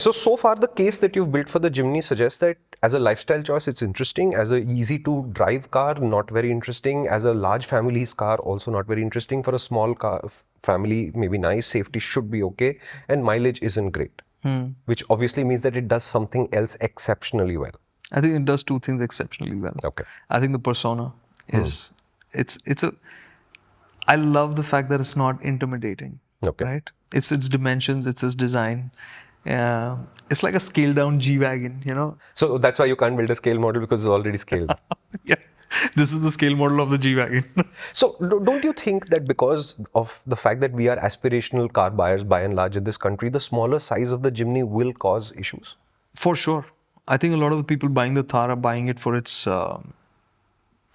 So far the case that you've built for the Jimny suggests that as a lifestyle choice, it's interesting. As a easy to drive car, not very interesting. As a large family's car, also not very interesting. For a small car family, maybe nice. Safety should be okay. And mileage isn't great. Which obviously means that it does something else exceptionally well. I think it does two things exceptionally well. Okay. I think the persona is, I love the fact that it's not intimidating. Okay. Right? It's its dimensions, it's its design. It's like a scaled down G-Wagon, you know? So that's why you can't build a scale model, because it's already scaled. Yeah. This is the scale model of the G-Wagon. So don't you think that because of the fact that we are aspirational car buyers by and large in this country, the smaller size of the Jimny will cause issues? For sure. I think a lot of the people buying the Thar are buying it for its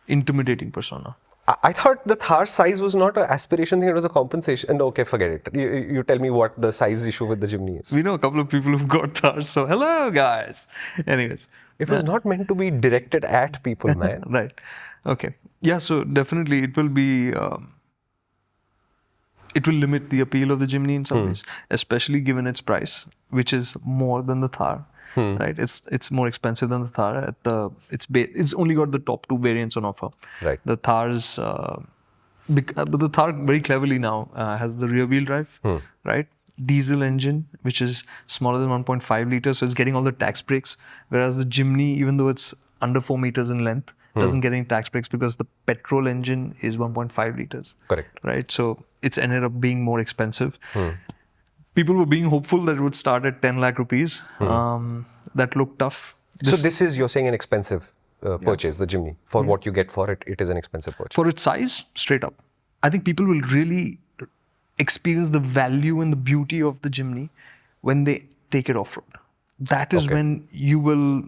intimidating persona. I thought the Thar size was not an aspiration thing, it was a compensation. And okay, forget it. You tell me what the size issue with the Jimny is. We know a couple of people who've got Thars, so hello guys. Anyways. It was not meant to be directed at people, man. Right. Okay. Yeah, so definitely it will be, it will limit the appeal of the Jimny in some ways, especially given its price, which is more than the Thar. Right, it's more expensive than the Thar. It's only got the top two variants on offer. Right. The Thar's, but the Thar very cleverly now has the rear wheel drive, right? Diesel engine, which is smaller than 1.5 liters, so it's getting all the tax breaks. Whereas the Jimny, even though it's under 4 meters in length, doesn't get any tax breaks because the petrol engine is 1.5 liters. Correct. Right, so it's ended up being more expensive. People were being hopeful that it would start at 10 lakh rupees. That looked tough. So this is, you're saying, an expensive purchase, the Jimny. For what you get for it, it is an expensive purchase. For its size, straight up. I think people will really experience the value and the beauty of the Jimny when they take it off-road. That is when you will,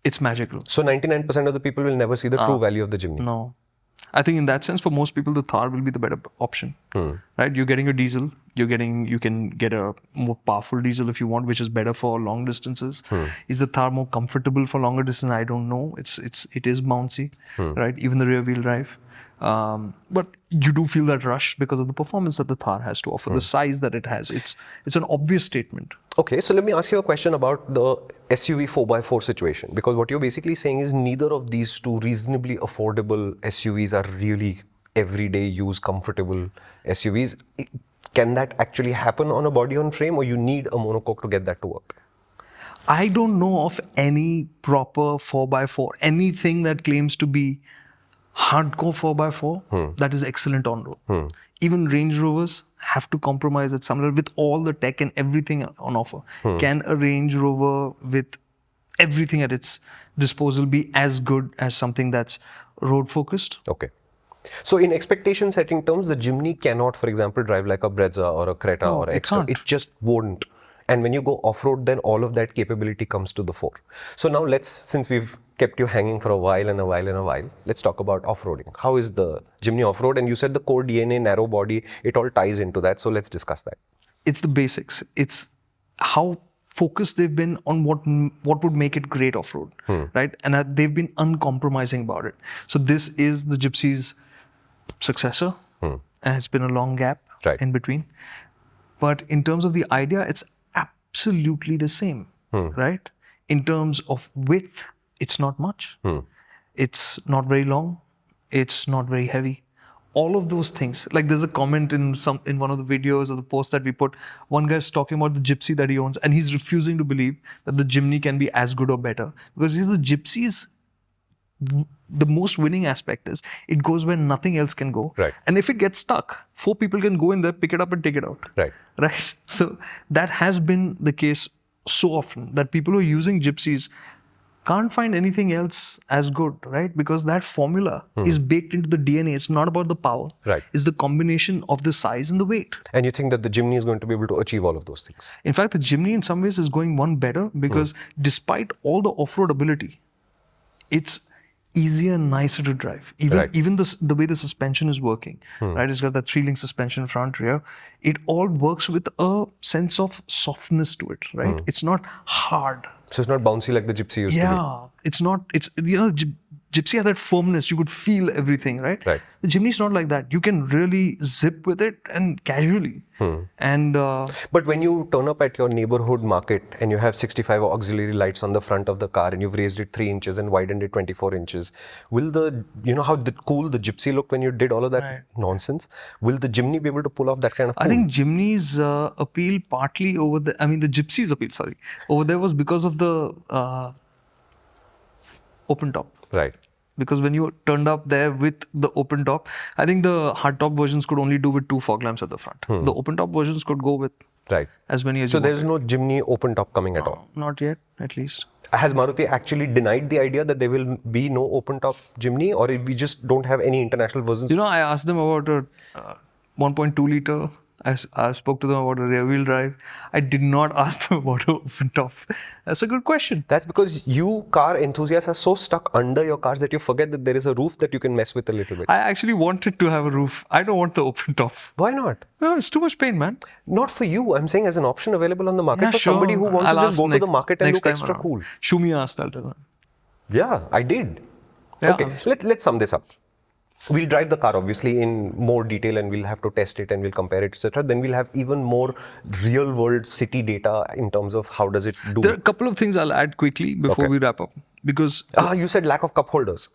it's magical. So 99% of the people will never see the true value of the Jimny. No. I think in that sense, for most people, the Thar will be the better option, right? You're getting a diesel. You can get a more powerful diesel if you want, which is better for long distances. Is the Thar more comfortable for longer distance? I don't know. It is bouncy, right? Even the rear wheel drive. But you do feel that rush because of the performance that the Thar has to offer, the size that it has. It's an obvious statement. Okay, so let me ask you a question about the SUV 4x4 situation, because what you're basically saying is neither of these two reasonably affordable SUVs are really everyday use comfortable SUVs. Can that actually happen on a body-on-frame, or you need a monocoque to get that to work? I don't know of any proper 4x4, anything that claims to be hardcore 4x4 that is excellent on road. Even Range Rovers have to compromise at some level with all the tech and everything on offer. Can a Range Rover with everything at its disposal be as good as something that's road focused? Okay. So in expectation setting terms, the Jimny cannot, for example, drive like a Brezza or a Creta or Extra. It just won't. And when you go off-road, then all of that capability comes to the fore. So now since we've kept you hanging for a while, let's talk about off-roading. How is the Jimny off-road? And you said the core DNA, narrow body, it all ties into that. So let's discuss that. It's the basics. It's how focused they've been on what would make it great off-road, right? And they've been uncompromising about it. So this is the Gypsy's successor, and it's been a long gap in between. But in terms of the idea, it's absolutely the same, right? In terms of width, it's not much. It's not very long. It's not very heavy. All of those things. Like there's a comment in one of the videos or the post that we put. One guy's talking about the Gypsy that he owns, and he's refusing to believe that the Jimny can be as good or better, because the Gypsy's the most winning aspect is it goes where nothing else can go. Right. And if it gets stuck, 4 people can go in there, pick it up and take it out. Right. Right. So that has been the case so often that people who are using Gypsies can't find anything else as good, right? Because that formula is baked into the DNA. It's not about the power. Right. It's the combination of the size and the weight. And you think that the Jimny is going to be able to achieve all of those things? In fact, the Jimny in some ways is going one better because despite all the off-road ability, it's easier and nicer to drive. Even the way the suspension is working, right? It's got that 3-link suspension front, rear. It all works with a sense of softness to it, right? It's not hard. So it's not bouncy like the Gypsy used to be. Yeah, it's not. It's Gypsy had that firmness. You could feel everything, right? Right. The Jimny is not like that. You can really zip with it and casually. And But when you turn up at your neighborhood market and you have 65 auxiliary lights on the front of the car and you've raised it 3 inches and widened it 24 inches, will how cool the Gypsy looked when you did all of that nonsense? Will the Jimny be able to pull off that kind of cool? I think Jimny's appeal partly the Gypsy's appeal, over there was because of the open top. Right. Because when you turned up there with the open top, I think the hardtop versions could only do with 2 fog lamps at the front. The open top versions could go with as many as so you there's wanted. no Jimny open top coming at all? Not yet, at least. Has Maruti actually denied the idea that there will be no open top Jimny, or if we just don't have any international versions? I asked them about a 1.2 liter. I spoke to them about a rear wheel drive. I did not ask them about an open top. That's a good question. That's because you car enthusiasts are so stuck under your cars that you forget that there is a roof that you can mess with a little bit. I actually wanted to have a roof. I don't want the open top. Why not? No, it's too much pain, man. Not for you. I'm saying as an option available on the market for somebody who wants to just go to the market and look extra cool. Shumi asked, I'll tell them. Yeah, I did. Yeah, okay, let's sum this up. We'll drive the car obviously in more detail and we'll have to test it and we'll compare it, etc. Then we'll have even more real world city data in terms of how does it do. There are a couple of things I'll add quickly before we wrap up. Because you said lack of cup holders.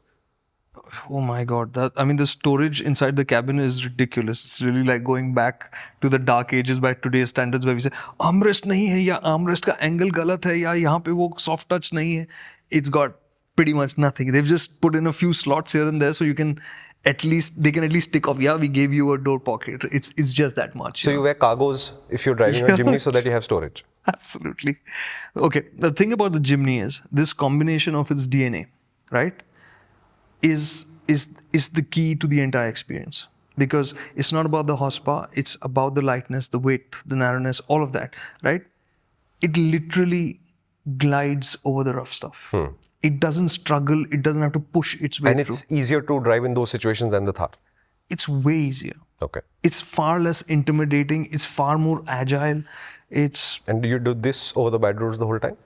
Oh my God. The storage inside the cabin is ridiculous. It's really like going back to the dark ages by today's standards where we say, armrest nahi hai, ya armrest ka angle galat hai, ya yahan pe wo soft touch nahi hai. It's got pretty much nothing. They've just put in a few slots here and there so they can at least tick off, we gave you a door pocket. It's just that much. So you wear cargos if you're driving a Jimny so that you have storage. Absolutely. Okay. The thing about the Jimny is this combination of its DNA, right, is the key to the entire experience. Because it's not about the horsepower, it's about the lightness, the width, the narrowness, all of that, right? It literally glides over the rough stuff. It doesn't struggle, it doesn't have to push its way through. And it's easier to drive in those situations than the Thar? It's way easier. Okay. It's far less intimidating, it's far more agile. And do you do this over the bad roads the whole time?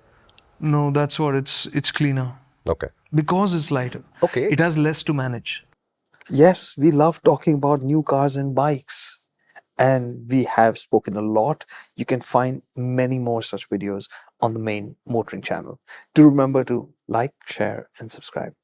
No, that's what, it's cleaner. Okay. Because it's lighter. Okay. It has less to manage. Yes, we love talking about new cars and bikes. And we have spoken a lot. You can find many more such videos on the main Motorinc channel. Do remember to like, share, and subscribe.